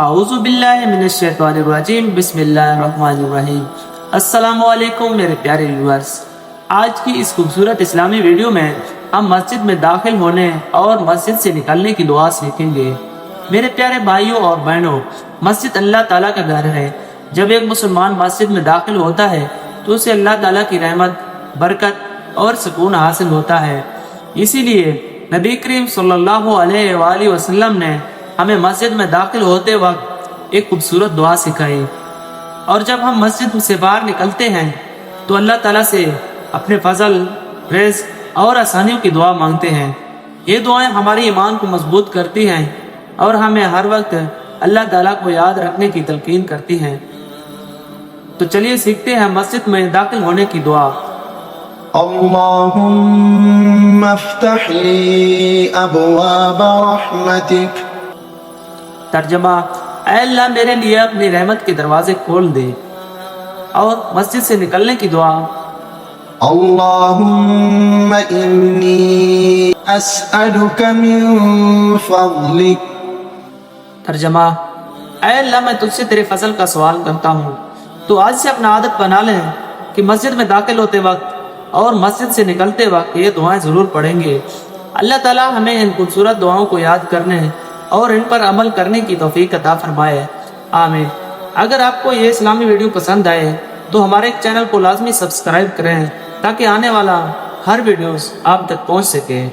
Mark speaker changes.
Speaker 1: اعوذ باللہ من الشیطان الرجیم، بسم اللہ الرحمن الرحیم۔ السلام علیکم میرے پیارے ویورز، آج کی اس خوبصورت اسلامی ویڈیو میں ہم مسجد میں داخل ہونے اور مسجد سے نکلنے کی دعا سیکھیں گے۔ میرے پیارے بھائیوں اور بہنوں، مسجد اللہ تعالیٰ کا گھر ہے۔ جب ایک مسلمان مسجد میں داخل ہوتا ہے تو اسے اللہ تعالیٰ کی رحمت، برکت اور سکون حاصل ہوتا ہے۔ اسی لیے نبی کریم صلی اللہ علیہ وآلہ وسلم نے ہمیں مسجد میں داخل ہوتے وقت ایک خوبصورت دعا سکھائی، اور جب ہم مسجد سے باہر نکلتے ہیں تو اللہ تعالیٰ سے اپنے فضل، رزق اور آسانیوں کی دعا مانگتے ہیں۔ یہ دعائیں ہمارے ایمان کو مضبوط کرتی ہیں اور ہمیں ہر وقت اللہ تعالیٰ کو یاد رکھنے کی تلقین کرتی ہیں۔ تو چلیے سیکھتے ہیں مسجد میں داخل ہونے کی دعا۔
Speaker 2: اللهم افتح لي ابواب رحمتك۔
Speaker 1: ترجمہ: اے اللہ میرے لیے اپنی رحمت کے دروازے کھول دے۔ اور مسجد سے نکلنے کی دعا:
Speaker 2: اللهم انی اسألك من فضلك۔
Speaker 1: ترجمہ: اے اللہ میں تجھ سے تیرے فضل کا سوال کرتا ہوں۔ تو آج سے اپنا عادت بنا لیں کہ مسجد میں داخل ہوتے وقت اور مسجد سے نکلتے وقت یہ دعائیں ضرور پڑھیں گے۔ اللہ تعالیٰ ہمیں ان خوبصورت دعاؤں کو یاد کرنے اور ان پر عمل کرنے کی توفیق عطا فرمائے، آمین۔ اگر آپ کو یہ اسلامی ویڈیو پسند آئے تو ہمارے چینل کو لازمی سبسکرائب کریں تاکہ آنے والا ہر ویڈیوز آپ تک پہنچ سکے۔